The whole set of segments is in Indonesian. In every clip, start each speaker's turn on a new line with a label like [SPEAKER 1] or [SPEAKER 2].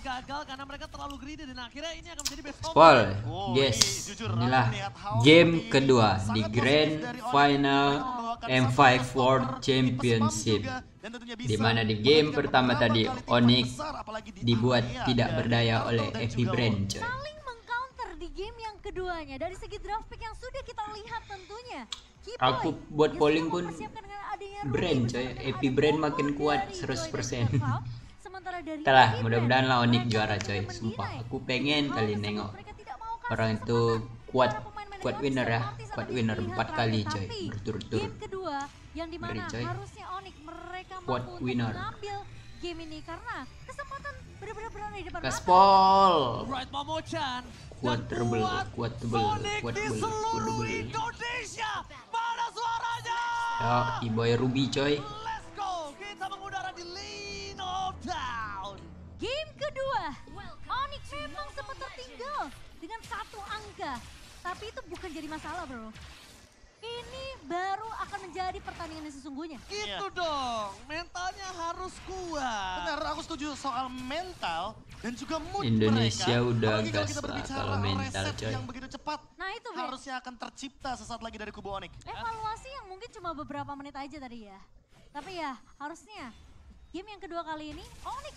[SPEAKER 1] gagal karena mereka terlalu greedy dan akhirnya ini akan menjadi best
[SPEAKER 2] Spol, guys, inilah game kedua di Grand Final M5 World Championship. Dimana di game pertama tadi Onyx dibuat tidak berdaya oleh Epi Brand, coy.
[SPEAKER 3] Saling mengcounter di game yang keduanya. Dari segi draft pick yang sudah kita lihat tentunya.
[SPEAKER 2] Aku buat polling pun Brand, coy. Epi Brand makin kuat 100%. Entahlah, mudah-mudahan lah Onyx juara, coy. Sumpah, aku pengen kali nengok orang itu kuat winner ya, kuat winner 4 kali, coy, berturut-turut.
[SPEAKER 3] Yang dimana
[SPEAKER 2] coy.
[SPEAKER 3] harusnya Onyx mereka
[SPEAKER 2] Kuat
[SPEAKER 3] mampu
[SPEAKER 2] winner.
[SPEAKER 3] mengambil game ini karena kesempatan benar-benar berada di depan mata.
[SPEAKER 2] Gaspol.
[SPEAKER 1] Right Momo-chan.
[SPEAKER 2] Kuat tebel, kuat tebel,
[SPEAKER 1] Onyx
[SPEAKER 2] kuat
[SPEAKER 1] di
[SPEAKER 2] tebel, kuat
[SPEAKER 1] seluruh
[SPEAKER 2] tebel.
[SPEAKER 1] Indonesia. Mana suaranya?
[SPEAKER 2] Ya, Iboy Ruby, coy.
[SPEAKER 1] Let's go. Kita mengudara di Lean of Down.
[SPEAKER 3] Game kedua, Onyx memang sempat tertinggal dengan 1 angka. Tapi itu bukan jadi masalah, bro. Ini baru akan menjadi pertandingan yang sesungguhnya.
[SPEAKER 1] Gitu dong, mentalnya harus kuat.
[SPEAKER 4] Benar, aku setuju soal mental dan juga mood
[SPEAKER 2] Indonesia
[SPEAKER 4] mereka.
[SPEAKER 2] udah
[SPEAKER 4] Apalagi kalau
[SPEAKER 2] gas
[SPEAKER 4] kita
[SPEAKER 2] lah
[SPEAKER 4] berbicara
[SPEAKER 2] kalau mental,
[SPEAKER 4] reset
[SPEAKER 2] coy.
[SPEAKER 4] yang begitu cepat.
[SPEAKER 3] Nah itu, Bre.
[SPEAKER 4] Harusnya akan tercipta sesaat lagi dari kubu Onyx.
[SPEAKER 3] Evaluasi yang mungkin cuma beberapa menit aja tadi ya. Tapi ya harusnya game yang kedua kali ini Onyx,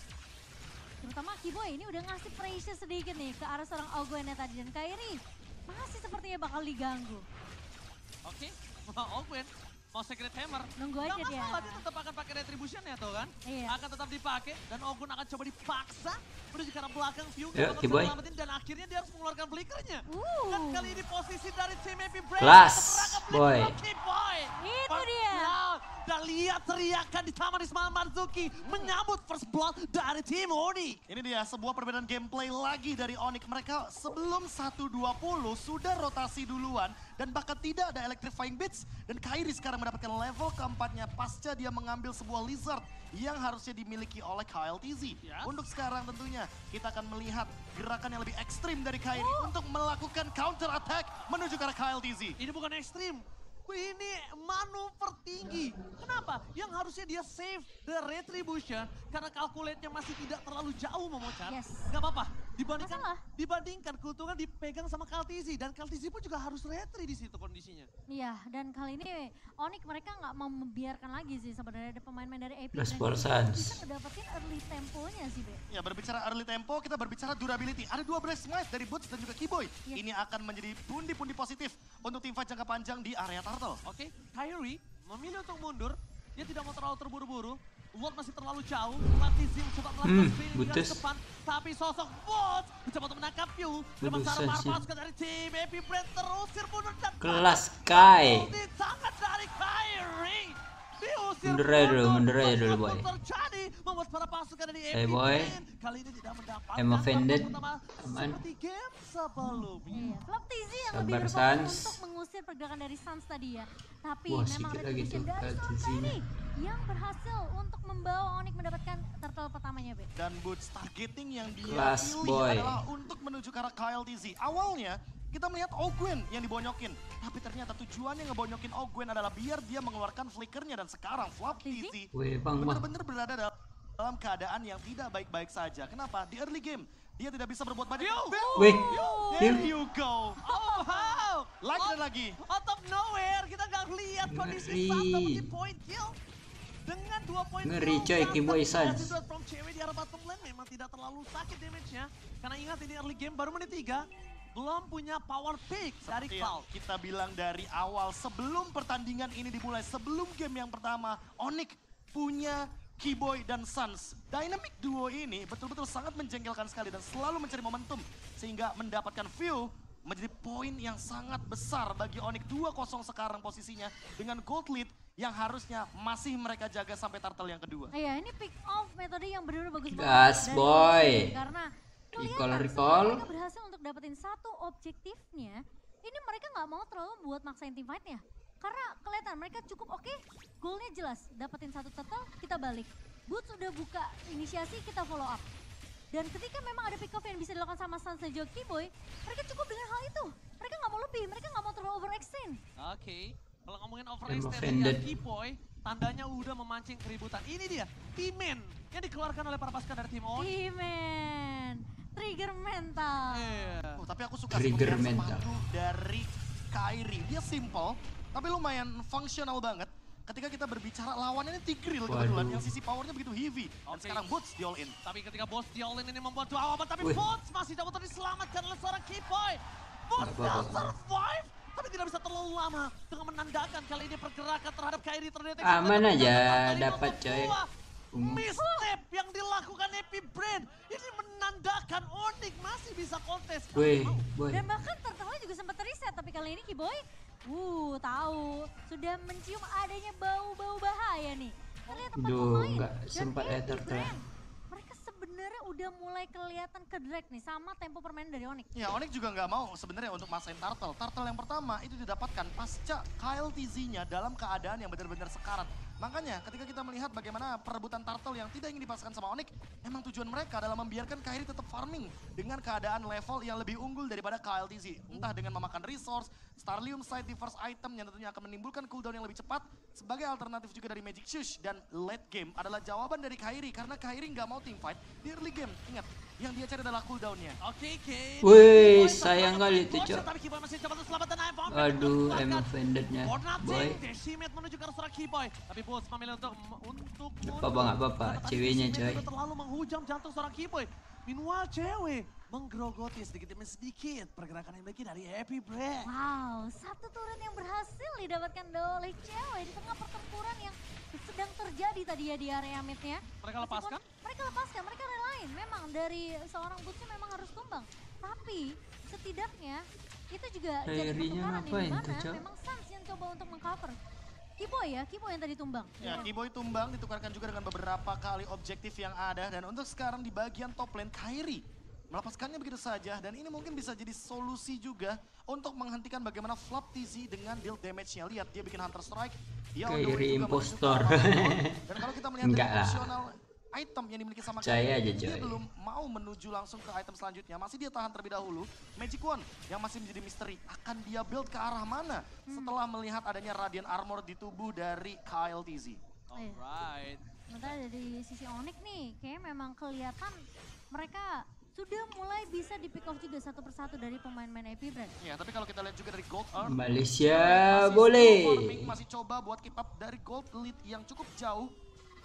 [SPEAKER 3] terutama Kiboy ini udah ngasih pressure sedikit nih ke arah seorang Ogwennya tadi. Dan Kairi masih sepertinya bakal diganggu.
[SPEAKER 1] Oke, Ogwen mau Secret Hammer.
[SPEAKER 3] Nunggu aja
[SPEAKER 1] Nggak
[SPEAKER 3] dia.
[SPEAKER 1] masalah, dia tetap akan pakai Retribution ya tuh kan.
[SPEAKER 3] Iya.
[SPEAKER 1] Akan tetap dipakai dan Ogwen akan coba dipaksa menuju ke arah belakang view.
[SPEAKER 2] Ya,
[SPEAKER 1] untuk
[SPEAKER 2] Kiboy.
[SPEAKER 1] selamatin dan akhirnya dia harus mengeluarkan flickernya. Dan kali ini posisi dari tim Epi Brand.
[SPEAKER 2] Kelas,
[SPEAKER 1] merangkap
[SPEAKER 2] boy.
[SPEAKER 1] Kiboy.
[SPEAKER 3] Itu dia.
[SPEAKER 1] Dan lihat teriakan di Taman Ismail Marzuki menyambut first blood dari tim Onyx.
[SPEAKER 4] Ini dia sebuah perbedaan gameplay lagi dari Onyx. Mereka sebelum 1.20 sudah rotasi duluan dan bahkan tidak ada electrifying bits. Dan Kairi sekarang mendapatkan level keempatnya pasca dia mengambil sebuah lizard yang harusnya dimiliki oleh KLTZ.
[SPEAKER 1] Yes.
[SPEAKER 4] Untuk sekarang tentunya kita akan melihat gerakan yang lebih ekstrim dari Kairi untuk melakukan counter attack menuju ke arah KLTZ.
[SPEAKER 1] Ini bukan ekstrim. Ini manuver tinggi. Kenapa? Yang harusnya dia save the retribution karena calculate-nya masih tidak terlalu jauh Momo-chan.
[SPEAKER 3] Yes.
[SPEAKER 1] Gak apa-apa.
[SPEAKER 3] Masalah.
[SPEAKER 1] Dibandingkan keuntungan dipegang sama Kaltizi dan Kaltizi pun juga harus retri di situ kondisinya.
[SPEAKER 3] Iya, dan kali ini Onyx mereka nggak mau membiarkan lagi sih sebenarnya ada pemain-pemain dari AP
[SPEAKER 2] Gaspol
[SPEAKER 3] bisa
[SPEAKER 2] Sans.
[SPEAKER 3] ngedapetin early temponya sih, Be.
[SPEAKER 4] Ya, berbicara early tempo, kita berbicara durability. Ada 2 Black Smite dari Boots dan juga Kiboy.
[SPEAKER 3] Iya.
[SPEAKER 4] Ini akan menjadi pundi-pundi positif untuk tim fight jangka panjang di area Turtle.
[SPEAKER 1] Oke, Kyrie memilih untuk mundur. Dia tidak mau terlalu terburu-buru. Lord masih terlalu jauh. Kaltizi mencoba melakukan spinning di garis
[SPEAKER 2] Butus.
[SPEAKER 1] depan. Tapi sosok Bot mencoba untuk menangkap Yu. Dengan
[SPEAKER 2] Butus,
[SPEAKER 1] cara
[SPEAKER 2] anjing.
[SPEAKER 1] marpasukan dari tim Epi Brand terusir mundur dan
[SPEAKER 2] Kelas, Kai.
[SPEAKER 1] ulti tangan dari Kyrie. Diusir
[SPEAKER 2] Mundur aja dulu, boy.
[SPEAKER 1] terjadi membuat para pasukan dari
[SPEAKER 2] Hey,
[SPEAKER 1] Epi
[SPEAKER 2] boy.
[SPEAKER 1] Brand kali ini tidak mendapatkan
[SPEAKER 2] I'm offended.
[SPEAKER 1] kartu pertama
[SPEAKER 2] Aman.
[SPEAKER 1] seperti game sebelumnya.
[SPEAKER 3] Iya, Flop TZ yang
[SPEAKER 2] Sabar,
[SPEAKER 3] lebih berfokus
[SPEAKER 2] Sans.
[SPEAKER 3] untuk mengusir pergerakan dari Sans tadi ya. Tapi
[SPEAKER 2] Wah,
[SPEAKER 3] memang
[SPEAKER 2] sikit lagi
[SPEAKER 3] retribution
[SPEAKER 2] tuh
[SPEAKER 3] dari
[SPEAKER 2] Kaltizi
[SPEAKER 3] Sans
[SPEAKER 2] nya.
[SPEAKER 3] ini yang berhasil untuk membawa Onyx mendapatkan turtle pertamanya, Be.
[SPEAKER 4] Dan Boots targeting yang dia
[SPEAKER 2] Kelas,
[SPEAKER 4] pilih
[SPEAKER 2] boy.
[SPEAKER 4] adalah untuk menuju ke arah KLTZ. Awalnya kita melihat Ogwen yang dibonyokin. Tapi ternyata tujuannya ngebonyokin Ogwen adalah biar dia mengeluarkan flickernya. Dan sekarang Flop TZ
[SPEAKER 2] Weh, Bang, Bang.
[SPEAKER 4] benar-benar berada dalam keadaan yang tidak baik-baik saja. Kenapa? Di early game dia tidak bisa berbuat banyak.
[SPEAKER 2] Weh,
[SPEAKER 4] There you go.
[SPEAKER 1] Oh wow!
[SPEAKER 4] Lagi dan lagi.
[SPEAKER 1] Out of nowhere, kita nggak lihat kondisi
[SPEAKER 2] Ngeri.
[SPEAKER 1] Sans dapat di point kill. Dengan 2 poin
[SPEAKER 2] Ngeri,
[SPEAKER 1] kill,
[SPEAKER 2] coy,
[SPEAKER 1] Sans
[SPEAKER 2] Kiboy
[SPEAKER 1] dan
[SPEAKER 2] Sans.
[SPEAKER 1] juga from cewek di arah bottom lane memang tidak terlalu sakit damage-nya. Karena ingat ini early game baru menit 3. Belum punya power pick dari
[SPEAKER 4] Seperti yang
[SPEAKER 1] Cloud.
[SPEAKER 4] kita bilang dari awal sebelum pertandingan ini dimulai, sebelum game yang pertama, Onyx punya Kiboy dan Sans. Dynamic duo ini betul-betul sangat menjengkelkan sekali dan selalu mencari momentum sehingga mendapatkan view menjadi poin yang sangat besar bagi Onyx. 2-0 sekarang posisinya dengan gold lead yang harusnya masih mereka jaga sampai turtle yang kedua.
[SPEAKER 3] Iya, ini pick off metode yang benar-benar bagus
[SPEAKER 2] Gas,
[SPEAKER 3] dari
[SPEAKER 2] boy.
[SPEAKER 3] Onyx karena kelihatan
[SPEAKER 2] Recall.
[SPEAKER 3] setelah mereka berhasil untuk dapetin satu objektifnya, ini mereka nggak mau terlalu buat maksain team fight-nya. Karena kelihatan mereka cukup oke, goalnya jelas, dapetin satu turtle, kita balik. Boots udah buka inisiasi, kita follow up. Dan ketika memang ada pick off yang bisa dilakukan sama Sans dan juga Kiboy, mereka cukup dengan hal itu. Mereka nggak mau lebih, mereka nggak mau terlalu overextend.
[SPEAKER 1] Oke, kalau ngomongin
[SPEAKER 2] I'm
[SPEAKER 1] overextend
[SPEAKER 2] offended.
[SPEAKER 1] ya Kiboy, tandanya udah memancing keributan. Ini dia, T-Man yang dikeluarkan oleh para pasukan dari tim Onyx.
[SPEAKER 3] Teammate. mental.
[SPEAKER 1] Iya.
[SPEAKER 4] Tapi aku suka
[SPEAKER 2] Trigger
[SPEAKER 4] pemilihan
[SPEAKER 2] mental
[SPEAKER 4] sepatu dari Kyrie. Dia simple, tapi lumayan fungsional banget. Ketika kita berbicara lawannya ini Tigreal kebetulan, yang sisi powernya begitu heavy. Dan sekarang Boots di all in.
[SPEAKER 1] Tapi ketika Boots di all in ini membuat dua awaman, tapi
[SPEAKER 2] Wih.
[SPEAKER 1] Boots masih dapat diselamatkan oleh seorang Keyboy. Boots
[SPEAKER 2] Apa-apa.
[SPEAKER 1] survive, tapi tidak bisa terlalu lama dengan menandakan kali ini pergerakan terhadap Kyrie terdeteksi.
[SPEAKER 2] Aman
[SPEAKER 1] Dan
[SPEAKER 2] aja
[SPEAKER 1] kali
[SPEAKER 2] dapat,
[SPEAKER 1] untuk
[SPEAKER 2] coy.
[SPEAKER 1] dua misstep yang dilakukan Epi Brand ini menandakan Onyx masih bisa kontes.
[SPEAKER 2] Wih, boy.
[SPEAKER 3] Dan bahkan turtle juga sempat reset, tapi kali ini Keyboy tahu sudah mencium adanya bau-bau bahaya nih. Terlihat tempat
[SPEAKER 2] Duh,
[SPEAKER 3] pemain
[SPEAKER 2] nggak
[SPEAKER 3] dan
[SPEAKER 2] sempat ya
[SPEAKER 3] Epi
[SPEAKER 2] turtle.
[SPEAKER 3] Brand. Mereka sebenarnya udah mulai kelihatan ke drag nih sama tempo permainan dari Onyx.
[SPEAKER 4] Ya, Onyx juga nggak mau sebenarnya untuk masain Turtle. Turtle yang pertama itu didapatkan pasca Kyle TZ-nya dalam keadaan yang benar-benar sekarat. Makanya ketika kita melihat bagaimana perebutan Turtle yang tidak ingin dipasangkan sama Onyx, emang tujuan mereka adalah membiarkan Kyrie tetap farming dengan keadaan level yang lebih unggul daripada Kyle TZ. Entah dengan memakan resource, Starlium Sight di first item yang tentunya akan menimbulkan cooldown yang lebih cepat, sebagai alternatif juga dari Magic Shush. Dan late game adalah jawaban dari Kyrie, karena Kyrie nggak mau teamfight di early game. Ingat, yang dia cari adalah cooldownnya.
[SPEAKER 1] Oke,
[SPEAKER 2] Wih, sayang kali itu, Cok.
[SPEAKER 1] Tapi Keyboy masih coba untuk selamatkan iPhone.
[SPEAKER 2] Aduh, emang offendednya,
[SPEAKER 1] For nothing,
[SPEAKER 2] boy.
[SPEAKER 1] Decimate menuju ke arah seorang Keyboy. Tapi Boots memilih untuk
[SPEAKER 2] Apa-apa, nggak apa-apa.
[SPEAKER 1] Karena tadi
[SPEAKER 2] Ceweknya,
[SPEAKER 1] Decimate
[SPEAKER 2] coy.
[SPEAKER 1] juga terlalu menghujam jantung seorang Keyboy. Meanwhile, cewek menggerogoti sedikit demi sedikit pergerakan yang dimiliki dari Epi Brand.
[SPEAKER 3] Wow, satu turun yang berhasil didapatkan oleh cewek di tengah pertempuran yang sedang terjadi tadi ya di area midnya.
[SPEAKER 1] Mereka lepaskan?
[SPEAKER 3] Mereka lepaskan, mereka relain. Memang dari seorang Bootsnya memang harus tumbang. Tapi setidaknya itu juga jadi
[SPEAKER 2] Kyrie-nya
[SPEAKER 3] pertukaran
[SPEAKER 2] ngapain
[SPEAKER 3] di
[SPEAKER 2] tuh,
[SPEAKER 3] mana
[SPEAKER 2] Cok?
[SPEAKER 3] memang Suns yang coba untuk mengcover. Keyboy yang tadi tumbang.
[SPEAKER 4] Ya, Keyboy tumbang ditukarkan juga dengan beberapa kali objektif yang ada. Dan untuk sekarang di bagian top lane, Kyrie melepaskannya begitu saja. Dan ini mungkin bisa jadi solusi juga untuk menghentikan bagaimana Flop TZ dengan build damage-nya. Lihat, dia bikin Hunter Strike. Dia on the way
[SPEAKER 2] Kyrie
[SPEAKER 4] juga
[SPEAKER 2] impostor.
[SPEAKER 4] menuju ke arah dan kalau kita melihat
[SPEAKER 2] Enggak
[SPEAKER 4] dari
[SPEAKER 2] lah.
[SPEAKER 4] opsional item yang dimiliki sama
[SPEAKER 2] Percaya
[SPEAKER 4] Kyrie,
[SPEAKER 2] aja,
[SPEAKER 4] dia
[SPEAKER 2] coy.
[SPEAKER 4] belum mau menuju langsung ke item selanjutnya. Masih dia tahan terlebih dahulu. Magic Wand yang masih menjadi misteri. Akan dia build ke arah mana setelah melihat adanya Radiant Armor di tubuh dari Kyle TZ.
[SPEAKER 1] Alright.
[SPEAKER 3] Sementara dari sisi Onyx nih, kayaknya memang kelihatan mereka sudah mulai bisa di pick off juga satu persatu dari pemain-pemain Epi Brand.
[SPEAKER 4] Ya, tapi kalau kita lihat juga dari Gold Earth,
[SPEAKER 2] Malaysia
[SPEAKER 4] masih
[SPEAKER 2] boleh.
[SPEAKER 4] still farming, masih coba buat keep up dari Gold Lead yang cukup jauh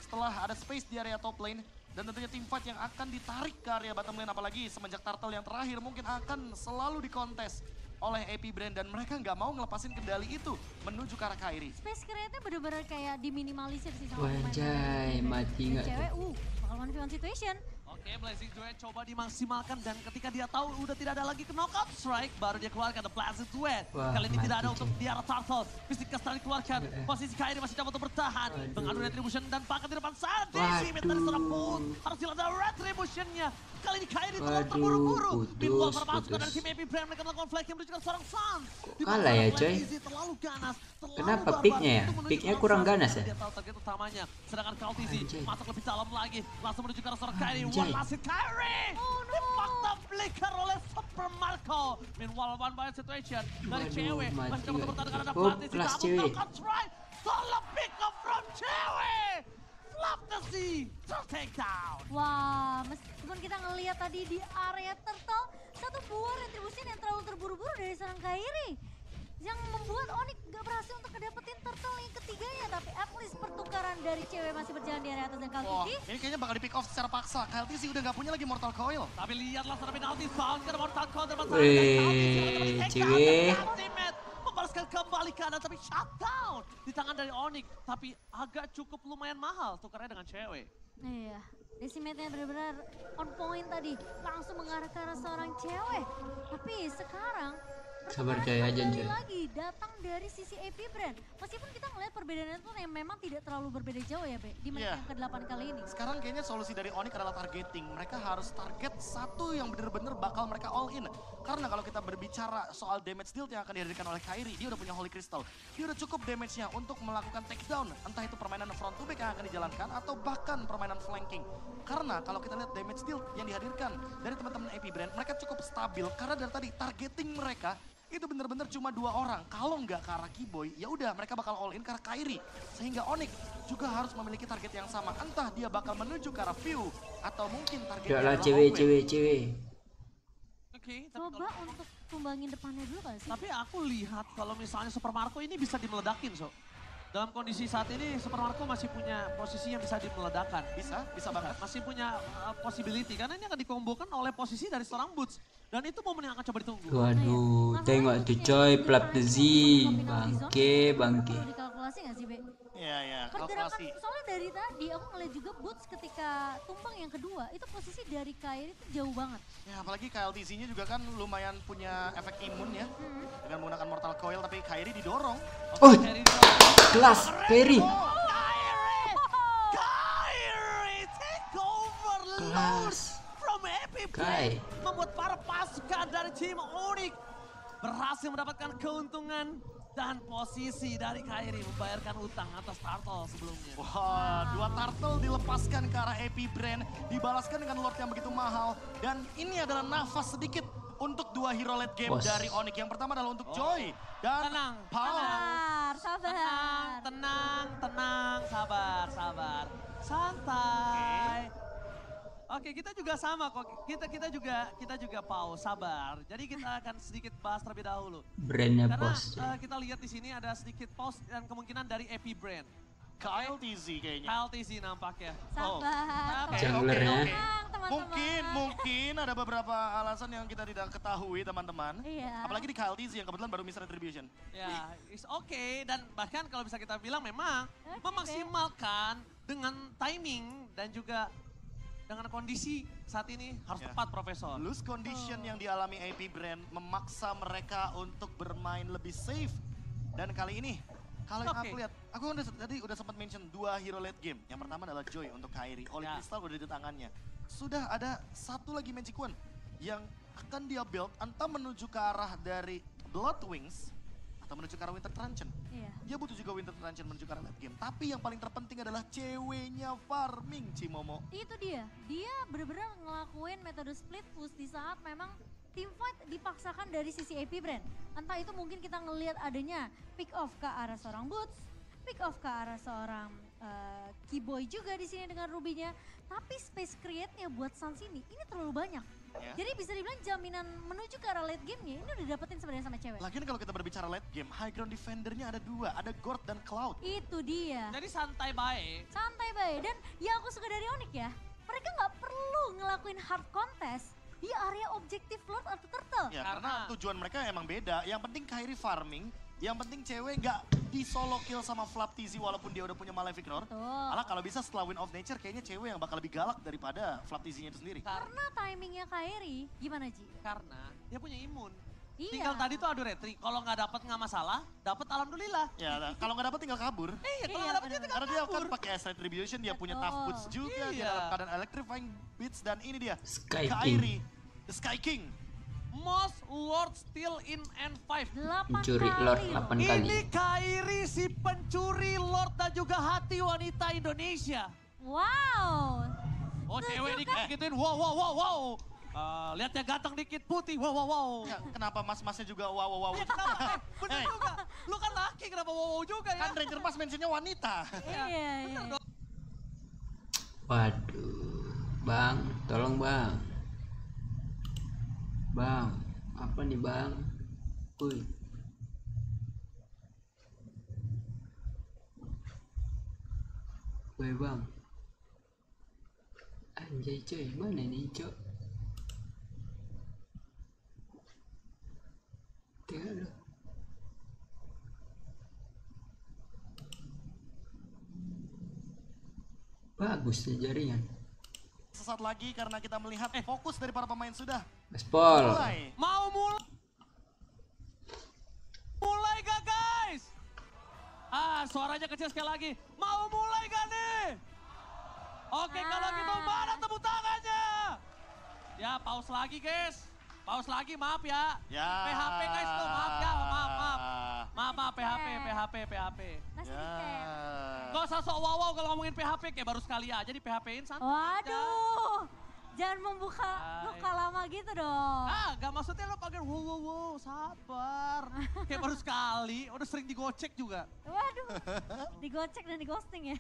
[SPEAKER 4] setelah ada space di area top lane. Dan tentunya team fight yang akan ditarik ke area bottom lane, apalagi semenjak Turtle yang terakhir mungkin akan selalu dikontes oleh Epi Brand. Dan mereka nggak mau ngelepasin kendali itu menuju ke arah Kyrie.
[SPEAKER 3] Space create-nya benar-benar kayak diminimalisir sih sama
[SPEAKER 2] Wajay, mati
[SPEAKER 3] Dan
[SPEAKER 2] nggak
[SPEAKER 3] cewek,
[SPEAKER 2] tuh?
[SPEAKER 3] bakal 1v1 situation.
[SPEAKER 1] Oke, Blazing Duet coba dimaksimalkan dan ketika dia tahu udah tidak ada lagi ke knockout strike, baru dia keluarkan The Blazing Duet.
[SPEAKER 2] Wah,
[SPEAKER 1] Kali ini tidak ada
[SPEAKER 2] mati,
[SPEAKER 1] untuk
[SPEAKER 2] coy.
[SPEAKER 1] di arah Turtle. Fisika setelah dikeluarkan, posisi Kyrie masih dapat untuk bertahan.
[SPEAKER 2] Aduh.
[SPEAKER 1] Mengadu Retribution dan pakai di depan sana.
[SPEAKER 2] Waduh.
[SPEAKER 1] Decimate dari seorang Boot. Harus dilanda Retribution-nya. Kali ini Kyrie terlalu
[SPEAKER 2] Waduh,
[SPEAKER 1] terburu-buru. Meanwhile,
[SPEAKER 2] putus,
[SPEAKER 1] termasuk dari
[SPEAKER 2] putus.
[SPEAKER 1] tim Epi Brand mereka melakukan flank yang menuju ke seorang Suns.
[SPEAKER 2] Kalah ya, coy.
[SPEAKER 1] Terlalu ganas, terlalu
[SPEAKER 2] Kenapa
[SPEAKER 1] barbar
[SPEAKER 2] picknya ya?
[SPEAKER 1] untuk menuju
[SPEAKER 2] Picknya
[SPEAKER 1] ke
[SPEAKER 2] kurang
[SPEAKER 1] Suns.
[SPEAKER 2] ganas ya?
[SPEAKER 1] Dia tahu target utamanya. Sedangkan Kaltizi
[SPEAKER 2] Anjay.
[SPEAKER 1] masuk lebih dalam lagi. Langsung menuju ke arah seorang Kyrie.
[SPEAKER 2] Anjay.
[SPEAKER 1] One last hit Kyrie.
[SPEAKER 3] Oh, no.
[SPEAKER 1] Dipaksa flicker oleh Super Marco. Meanwhile, one by situation dari
[SPEAKER 2] Waduh,
[SPEAKER 1] cewek.
[SPEAKER 2] mati
[SPEAKER 1] Masih dapat
[SPEAKER 2] nggak
[SPEAKER 1] bertahan
[SPEAKER 2] itu?
[SPEAKER 1] ada
[SPEAKER 2] Oh,
[SPEAKER 1] Platisi.
[SPEAKER 2] plus
[SPEAKER 1] Double
[SPEAKER 2] cewek.
[SPEAKER 1] knockout strike. Solo pick up from cewek. Flop the sea. Take down.
[SPEAKER 3] Wah, meskipun kita ngelihat tadi di area Turtle, satu buah retribusi yang terlalu terburu-buru dari seorang Kyrie. Yang membuat Onyx gak berhasil untuk ngedapetin Turtle yang ketiganya. Tapi at least pertukaran dari cewek masih berjalan di area atas dan
[SPEAKER 4] Wah,
[SPEAKER 3] Kaltiki.
[SPEAKER 4] ini kayaknya bakal di pick off secara paksa. Kyle TZ udah nggak punya lagi Mortal Coil.
[SPEAKER 1] Tapi lihatlah secara penalti sound ke depan Turtle depan sana.
[SPEAKER 2] Wih, cewek.
[SPEAKER 1] Membalaskan kembali kanan tapi shutdown di tangan dari Onyx. Tapi agak cukup lumayan mahal tukarnya dengan cewek.
[SPEAKER 3] Iya, Decimate-nya benar-benar on point tadi. Langsung mengarah ke arah seorang cewek. Tapi sekarang
[SPEAKER 2] Sabar,
[SPEAKER 3] pertukaran
[SPEAKER 2] coy, aja,
[SPEAKER 3] kembali
[SPEAKER 2] coy.
[SPEAKER 3] lagi datang dari sisi Epi Brand. Meskipun kita ngeliat perbedaannya itu yang memang tidak terlalu berbeda jauh ya, Be, di match
[SPEAKER 4] Iya.
[SPEAKER 3] yang ke-8 kali ini.
[SPEAKER 4] Sekarang kayaknya solusi dari Onyx adalah targeting. Mereka harus target satu yang bener-bener bakal mereka all in. Karena kalau kita berbicara soal damage deal yang akan dihadirkan oleh Kyrie, dia udah punya Holy Crystal. Dia udah cukup damage-nya untuk melakukan takedown. Entah itu permainan front to back yang akan dijalankan atau bahkan permainan flanking. Karena kalau kita lihat damage deal yang dihadirkan dari teman-teman Epi Brand, mereka cukup stabil. Karena dari tadi targeting mereka itu bener-bener cuma 2 orang. Kalau nggak ke arah Keyboy, ya udah mereka bakal all in ke arah Kyrie. Sehingga Onyx juga harus memiliki target yang sama. Entah dia bakal menuju ke arah View atau mungkin targetnya
[SPEAKER 2] Udah lah,
[SPEAKER 4] adalah
[SPEAKER 2] cewek,
[SPEAKER 4] Hallway.
[SPEAKER 2] cewek, cewek.
[SPEAKER 1] Oke, tapi
[SPEAKER 3] Coba untuk tumbangin depannya dulu gak sih?
[SPEAKER 1] tapi aku lihat kalau misalnya Super Marco ini bisa dimeledakin, so. Dalam kondisi saat ini Super Marco masih punya posisi yang bisa dimeledakan.
[SPEAKER 4] Bisa banget.
[SPEAKER 1] Masih punya possibility karena ini akan dikombokan oleh posisi dari seorang Boots. Dan itu momen yang akan coba ditunggu.
[SPEAKER 2] Waduh, tengok tuh coy, Plap the Z. Bangke, bangke.
[SPEAKER 3] Perlu dikalkulasi gak sih, Be?
[SPEAKER 4] Iya,
[SPEAKER 3] Pergerakan,
[SPEAKER 4] kalkulasi.
[SPEAKER 3] soalnya dari tadi aku ngeliat juga Boots ketika tumbang yang kedua, itu posisi dari Kairi itu jauh banget.
[SPEAKER 4] Ya apalagi KLTZ-nya juga kan lumayan punya efek imun ya. Dengan menggunakan Mortal Coil tapi Kairi didorong.
[SPEAKER 2] Oh,
[SPEAKER 1] Kairi
[SPEAKER 2] kelas, Perry.
[SPEAKER 1] Kairi take over
[SPEAKER 2] Kelas.
[SPEAKER 1] from Epic
[SPEAKER 2] Kai.
[SPEAKER 1] membuat para pasukan dari tim Onyx berhasil mendapatkan keuntungan dan posisi dari Kairi membayarkan utang atas Turtle sebelumnya.
[SPEAKER 4] Wah, 2 turtle dilepaskan ke arah AP Brand, dibalaskan dengan Lord yang begitu mahal. Dan ini adalah nafas sedikit untuk 2 hero late game
[SPEAKER 2] Bos.
[SPEAKER 4] dari Onyx. Yang pertama adalah untuk Joy dan
[SPEAKER 1] Tenang,
[SPEAKER 4] Paul.
[SPEAKER 3] Sabar.
[SPEAKER 1] Tenang, sabar. Santai. Oke, kita juga sama kok. Kita juga pause, sabar. Jadi kita akan sedikit bahas terlebih dahulu.
[SPEAKER 2] Brandnya
[SPEAKER 1] Karena
[SPEAKER 2] bos.
[SPEAKER 1] kita lihat di sini ada sedikit pause dan kemungkinan dari Epi Brand.
[SPEAKER 4] KLTZ kayaknya.
[SPEAKER 1] KLTZ nampaknya.
[SPEAKER 3] Sabar.
[SPEAKER 1] Oke,
[SPEAKER 2] Junglernya.
[SPEAKER 3] Tenang, teman-teman.
[SPEAKER 4] Mungkin ada beberapa alasan yang kita tidak ketahui teman-teman.
[SPEAKER 3] Iya.
[SPEAKER 4] Apalagi di KLTZ yang kebetulan baru miss retribution.
[SPEAKER 1] Ya, it's okay. Dan bahkan kalau bisa kita bilang memang
[SPEAKER 3] Oke,
[SPEAKER 1] memaksimalkan dengan timing dan juga dengan kondisi saat ini harus
[SPEAKER 4] Ya.
[SPEAKER 1] tepat, Profesor.
[SPEAKER 4] Loose condition yang dialami AP Brand memaksa mereka untuk bermain lebih safe. Dan kali ini, kalau yang
[SPEAKER 1] Oke.
[SPEAKER 4] aku lihat, aku tadi udah sempat mention 2 hero late game. Yang pertama adalah Joy untuk Kairi. Holy
[SPEAKER 1] Ya.
[SPEAKER 4] Crystal udah di tangannya. Sudah ada satu lagi Magic Wand yang akan dia build entah menuju ke arah dari Blood Wings atau menuju ke arah Winter Truncheon.
[SPEAKER 3] Iya.
[SPEAKER 4] Dia butuh juga Winter Truncheon menuju ke arah late game. Tapi yang paling terpenting adalah ceweknya farming, Cimomo.
[SPEAKER 3] Itu dia bener-bener ngelakuin metode split push di saat memang team fight dipaksakan dari sisi AP Brand. Entah itu mungkin kita ngelihat adanya pick off ke arah seorang Boots, pick off ke arah seorang Keyboy juga di sini dengan Rubinya. Tapi space create-nya buat Suns ini terlalu banyak.
[SPEAKER 4] Ya.
[SPEAKER 3] Jadi bisa dibilang jaminan menuju ke arah late game-nya ini udah dapetin sebenarnya sama cewek.
[SPEAKER 4] Lagian kalau kita berbicara late game, high ground defendernya ada 2, ada Gord dan Cloud.
[SPEAKER 3] Itu dia.
[SPEAKER 1] Jadi santai baik.
[SPEAKER 3] Santai baik. Dan yang aku suka dari Onyx ya, mereka nggak perlu ngelakuin hard contest di area objektif Lord atau Turtle.
[SPEAKER 4] Ya, karena
[SPEAKER 1] Karena-
[SPEAKER 4] tujuan mereka emang beda. Yang penting Kairi farming, yang penting cewek nggak di solo kill sama Flap TZ walaupun dia udah punya Malefic Roar.
[SPEAKER 3] Betul.
[SPEAKER 4] Malah kalau bisa setelah Win of Nature kayaknya cewek yang bakal lebih galak daripada Flap TZ-nya itu sendiri.
[SPEAKER 3] Karena timingnya Kairi, gimana Ji?
[SPEAKER 1] Karena dia punya imun.
[SPEAKER 3] Iya.
[SPEAKER 1] Tinggal tadi tuh adu retri. Kalau nggak dapat nggak masalah, dapat alhamdulillah.
[SPEAKER 4] Ya, kalau nggak dapet tinggal kabur.
[SPEAKER 1] Iya, kalau
[SPEAKER 3] Iya,
[SPEAKER 1] nggak dapat dia tinggal
[SPEAKER 4] Karena dia kan
[SPEAKER 1] kabur.
[SPEAKER 4] pakai S Retribution, dia punya
[SPEAKER 3] Betul.
[SPEAKER 4] tough boots juga, dia
[SPEAKER 1] Iya.
[SPEAKER 4] dalam keadaan electrifying beats dan ini dia.
[SPEAKER 2] Sky
[SPEAKER 4] Kairi, the Sky King.
[SPEAKER 1] Most Lord still in N5.
[SPEAKER 3] 8
[SPEAKER 2] Mencuri
[SPEAKER 3] kali
[SPEAKER 2] Lord
[SPEAKER 3] loh.
[SPEAKER 2] 8
[SPEAKER 1] Ini
[SPEAKER 2] kali.
[SPEAKER 1] Kairi si pencuri Lord dan juga hati wanita Indonesia.
[SPEAKER 3] Wow.
[SPEAKER 1] Oh,
[SPEAKER 3] Setuju
[SPEAKER 1] cewek
[SPEAKER 3] kan?
[SPEAKER 1] dikit gituin, wow. Lihat ya ganteng dikit putih, wow.
[SPEAKER 4] Ya, kenapa mas-masnya juga wow.
[SPEAKER 1] Ya, kenapa? Bener
[SPEAKER 4] Eh.
[SPEAKER 1] juga. Lu kan laki, kenapa wow juga ya?
[SPEAKER 4] Kan Ranger Pass mentionnya wanita.
[SPEAKER 3] Iya.
[SPEAKER 2] Waduh, bang, tolong bang. Bang, apa nih bang? Woi. Woi bang. Anjay coy, mana nih cok? Tengok lu. Bagus nih jaringan.
[SPEAKER 4] Sesaat lagi karena kita melihat fokus dari para pemain sudah
[SPEAKER 2] Gaspol.
[SPEAKER 4] mulai.
[SPEAKER 1] Mau mulai gak guys? Suaranya kecil sekali lagi. Mau mulai gak nih? Oke, kalau gitu mana tepuk tangannya? Ya, pause lagi guys. Pause lagi, maaf ya.
[SPEAKER 4] Ya.
[SPEAKER 1] PHP guys tuh, maaf ya, maaf, PHP.
[SPEAKER 3] Masih
[SPEAKER 4] Ya.
[SPEAKER 3] di tag.
[SPEAKER 1] Gak usah sok wow kalau ngomongin PHP, kayak baru sekali aja di PHP-in santai aja.
[SPEAKER 3] Waduh. Jangan membuka luka lama gitu dong.
[SPEAKER 1] Gak maksudnya lo pakai wow, sabar. Kayak baru sekali, udah sering digocek juga.
[SPEAKER 3] Waduh. Digocek dan di ghosting ya.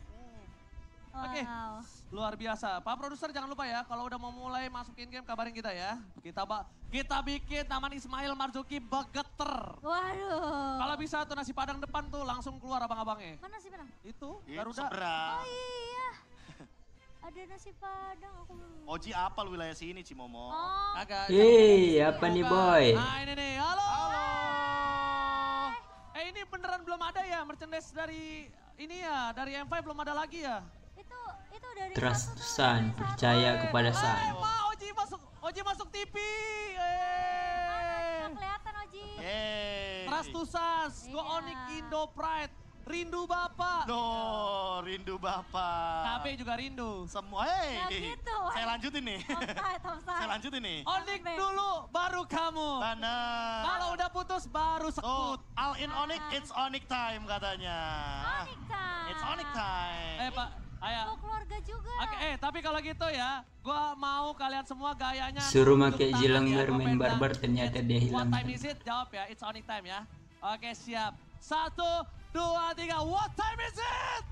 [SPEAKER 1] Oke,
[SPEAKER 3] Wow.
[SPEAKER 1] luar biasa. Pak produser jangan lupa ya, kalau udah mau mulai masukin game kabarin kita ya. Kita bikin Taman Ismail Marzuki Begeter.
[SPEAKER 3] Waduh.
[SPEAKER 1] Kalau bisa tuh nasi padang depan tuh langsung keluar abang-abangnya.
[SPEAKER 3] Mana sih Padang?
[SPEAKER 1] Itu,
[SPEAKER 4] Itu
[SPEAKER 1] Garuda.
[SPEAKER 4] seberang.
[SPEAKER 3] Oh iya. Ada nasi Padang aku belum.
[SPEAKER 4] Oji apal wilayah sini Cimomo.
[SPEAKER 3] Oh.
[SPEAKER 1] Agak.
[SPEAKER 2] Yeay, apa nih boy?
[SPEAKER 1] Nah ini nih, halo.
[SPEAKER 4] Halo.
[SPEAKER 1] Ini beneran belum ada ya merchandise dari ini ya, dari M5 belum ada lagi ya?
[SPEAKER 3] Itu dari
[SPEAKER 2] Trust
[SPEAKER 3] satu tuh,
[SPEAKER 2] Sun,
[SPEAKER 3] dari satu.
[SPEAKER 2] percaya kepada Sun.
[SPEAKER 1] Pak Oji masuk TV.
[SPEAKER 3] Mana nggak kelihatan Oji.
[SPEAKER 4] Yeay.
[SPEAKER 1] Trust to Sans, Go
[SPEAKER 3] Iya.
[SPEAKER 1] Onyx Indo Pride, rindu Bapak.
[SPEAKER 4] Duh, rindu Bapak.
[SPEAKER 1] KB juga rindu.
[SPEAKER 4] Semua,
[SPEAKER 3] Nggak gitu.
[SPEAKER 4] saya lanjutin nih.
[SPEAKER 3] Offside.
[SPEAKER 4] Saya lanjutin nih.
[SPEAKER 1] Onyx
[SPEAKER 3] Sampai.
[SPEAKER 1] dulu, baru kamu.
[SPEAKER 4] Benar.
[SPEAKER 1] Kalau udah putus, baru
[SPEAKER 4] Tuh,
[SPEAKER 1] sekut.
[SPEAKER 4] all in Onyx, it's Onyx time katanya.
[SPEAKER 3] Onyx time.
[SPEAKER 4] It's Onyx time.
[SPEAKER 1] Pak, ayo.
[SPEAKER 3] Bawa keluarga juga.
[SPEAKER 1] Oke, tapi kalau gitu ya, gua mau kalian semua gayanya
[SPEAKER 2] Suruh
[SPEAKER 1] nunjuk
[SPEAKER 2] pakai
[SPEAKER 1] tangan
[SPEAKER 2] Jilang
[SPEAKER 1] ya,
[SPEAKER 2] bermain
[SPEAKER 1] gua
[SPEAKER 2] barbar,
[SPEAKER 1] pegang.
[SPEAKER 2] ternyata dia hilang.
[SPEAKER 1] What time is it? Jawab ya, it's Onyx time ya. Oke, siap. 1, 2, 3, what time is it?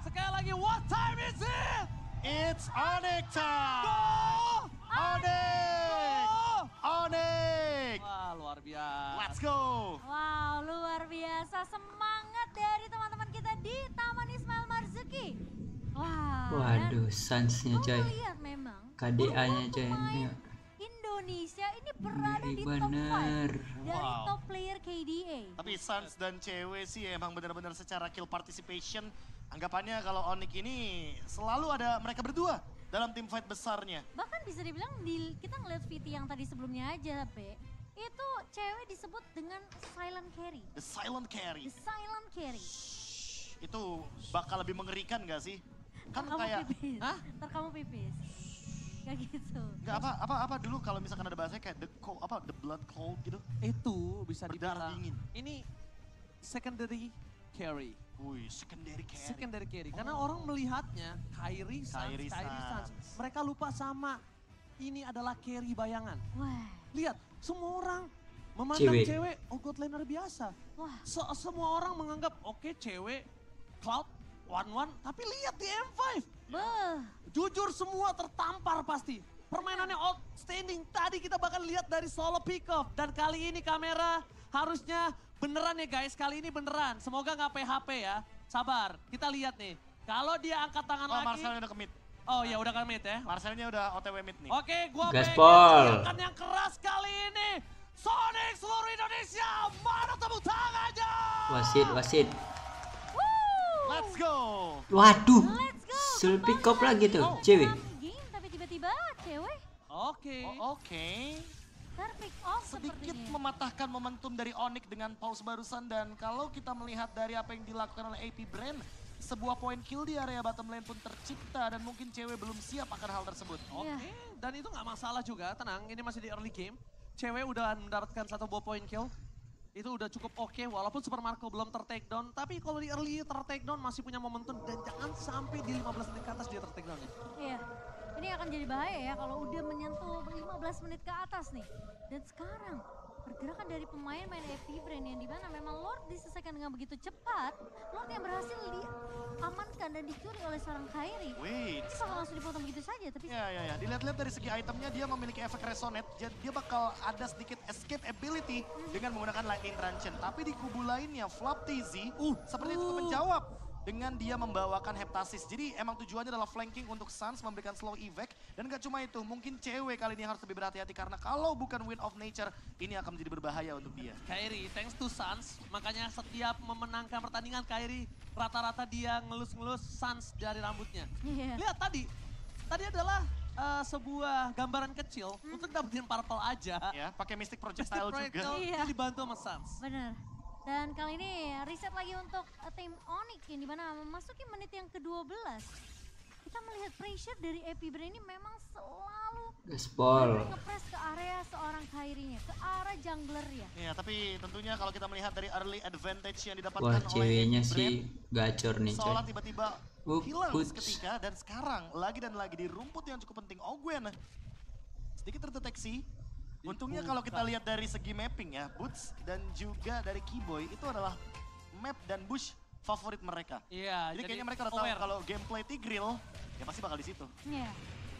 [SPEAKER 1] Sekali lagi, what time is it?
[SPEAKER 4] It's Onyx time.
[SPEAKER 1] Go!
[SPEAKER 4] Onyx.
[SPEAKER 1] Go!
[SPEAKER 4] Onyx.
[SPEAKER 1] Wah, luar biasa.
[SPEAKER 4] Let's go.
[SPEAKER 3] Wow, luar biasa semangat dari teman-teman kita di Taman Ismail Marzuki. Wah.
[SPEAKER 2] Waduh, Suns-nya
[SPEAKER 3] Dan
[SPEAKER 2] coy.
[SPEAKER 3] kamu lihat memang.
[SPEAKER 2] KDA-nya coy.
[SPEAKER 3] pemain
[SPEAKER 2] Ini
[SPEAKER 3] Indonesia ini berada
[SPEAKER 2] ngeri
[SPEAKER 3] di top 5
[SPEAKER 2] bener.
[SPEAKER 3] dari
[SPEAKER 4] Wow.
[SPEAKER 3] top player KDA.
[SPEAKER 4] Tapi Suns dan cewek sih emang benar-benar secara kill participation. Anggapannya kalau Onyx ini selalu ada mereka berdua dalam tim fight besarnya.
[SPEAKER 3] Bahkan bisa dibilang kita ngeliat VT yang tadi sebelumnya aja, Be. Itu cewek disebut dengan silent carry.
[SPEAKER 4] The silent carry.
[SPEAKER 3] The silent carry.
[SPEAKER 4] Itu bakal lebih mengerikan gak sih? Kan
[SPEAKER 3] Ntar kamu
[SPEAKER 4] kayak
[SPEAKER 3] pipis.
[SPEAKER 1] Hah?
[SPEAKER 3] Ntar kamu pipis. Kayak gitu.
[SPEAKER 4] nggak apa dulu kalau misalkan ada bahasanya kayak the blood cold gitu.
[SPEAKER 1] Itu bisa
[SPEAKER 4] Berdarah
[SPEAKER 1] dibilang.
[SPEAKER 4] dingin.
[SPEAKER 1] Ini secondary carry.
[SPEAKER 4] Wih, secondary carry.
[SPEAKER 1] Secondary carry. Karena orang melihatnya Kyrie
[SPEAKER 4] Kyrie
[SPEAKER 1] Suns.
[SPEAKER 4] Suns.
[SPEAKER 1] Mereka lupa sama ini adalah carry bayangan.
[SPEAKER 3] Wah.
[SPEAKER 1] Lihat, semua orang memandang
[SPEAKER 2] Cewek.
[SPEAKER 1] cewek oh god laner biasa.
[SPEAKER 3] Wah.
[SPEAKER 1] Semua orang menganggap oke cewek Cloud 1-1, tapi lihat di M5.
[SPEAKER 3] Beuh.
[SPEAKER 1] Jujur semua tertampar pasti. Permainannya outstanding. Tadi kita bahkan lihat dari solo pick off. Dan kali ini kamera harusnya beneran ya guys. Kali ini beneran. Semoga nggak PHP ya. Sabar, kita lihat nih. Kalau dia angkat tangan
[SPEAKER 4] Oh,
[SPEAKER 1] lagi.
[SPEAKER 4] Marcelnya udah commit.
[SPEAKER 1] Oh ya udah commit ya.
[SPEAKER 4] Marcelnya udah OTW mid nih.
[SPEAKER 1] Oke, gua
[SPEAKER 2] Gaspol.
[SPEAKER 1] teriakan yang keras kali ini. Sonic seluruh Indonesia, mana tepuk tangannya?
[SPEAKER 2] Wasit.
[SPEAKER 4] Let's go.
[SPEAKER 2] Waduh.
[SPEAKER 3] Let's go.
[SPEAKER 2] Sul pick up lagi tuh,
[SPEAKER 3] Oh,
[SPEAKER 2] cewek.
[SPEAKER 3] game tapi tiba-tiba cewek
[SPEAKER 1] Oke.
[SPEAKER 4] Oke.
[SPEAKER 3] terpick off
[SPEAKER 4] Sedikit
[SPEAKER 3] sepertinya.
[SPEAKER 4] mematahkan momentum dari Onyx dengan pause barusan dan kalau kita melihat dari apa yang dilakukan oleh AP Brand, sebuah point kill di area bottom lane pun tercipta dan mungkin cewek belum siap akan hal tersebut.
[SPEAKER 1] Oke, dan itu nggak masalah juga, tenang. Ini masih di early game. Cewek udah mendapatkan 1 buah point kill. Itu udah cukup oke, walaupun Super Marco belum ter-takedown. Tapi kalau di early ter-takedown masih punya momentum dan jangan sampai di 15 menit ke atas dia ter-takedown ya.
[SPEAKER 3] Iya. Ini akan jadi bahaya ya kalau udah menyentuh 15 menit ke atas nih. Dan sekarang pergerakan dari pemain-main FP Brand yang dimana memang Lord diselesaikan dengan begitu cepat. Lord yang berhasil diamankan dan dicuri oleh seorang Kyrie.
[SPEAKER 4] Wait.
[SPEAKER 3] Ini bakal langsung dipotong begitu saja tapi
[SPEAKER 4] Ya. Dilihat-lihat dari segi itemnya dia memiliki efek resonate. Jadi dia bakal ada sedikit escape ability dengan menggunakan lightning truncheon. Tapi di kubu lainnya, Flap TZ seperti itu menjawab dengan dia membawakan heptasis. Jadi emang tujuannya adalah flanking untuk Suns memberikan slow evac. Dan gak cuma itu, mungkin cewek kali ini harus lebih berhati-hati karena kalau bukan Wind of Nature, ini akan menjadi berbahaya untuk dia.
[SPEAKER 1] Kyrie, thanks to Suns, makanya setiap memenangkan pertandingan Kyrie, rata-rata dia ngelus-ngelus Suns dari rambutnya.
[SPEAKER 3] Iya.
[SPEAKER 1] Lihat tadi adalah sebuah gambaran kecil untuk dapetin purple aja.
[SPEAKER 4] Ya, pakai Mystic
[SPEAKER 1] Mystic
[SPEAKER 4] Projectile juga.
[SPEAKER 1] Projectile
[SPEAKER 3] Iya.
[SPEAKER 1] itu dibantu sama Suns.
[SPEAKER 3] Bener. Dan kali ini reset lagi untuk tim Onyx yang dimana memasuki menit yang ke-12. Kita melihat pressure dari AP Brand ini memang selalu
[SPEAKER 2] Gaspol.
[SPEAKER 3] nge-press ke area seorang Kyrie-nya, ke arah jungler ya.
[SPEAKER 4] Ya, tapi tentunya kalau kita melihat dari early advantage yang didapatkan
[SPEAKER 2] Wah,
[SPEAKER 4] oleh
[SPEAKER 2] ceweknya
[SPEAKER 4] Brand,
[SPEAKER 2] sih gacor nih coy.
[SPEAKER 4] seolah tiba-tiba hilang
[SPEAKER 2] Boots.
[SPEAKER 4] seketika dan sekarang lagi dan lagi di rumput yang cukup penting Ogwen sedikit terdeteksi. Untungnya kalau kita lihat dari segi mapping ya, Boots dan juga dari Keyboy itu adalah map dan bush favorit mereka.
[SPEAKER 1] Iya,
[SPEAKER 4] Jadi kayaknya mereka udah tahu
[SPEAKER 1] aware.
[SPEAKER 4] kalau gameplay Tigreal, ya pasti bakal di situ.
[SPEAKER 3] Iya.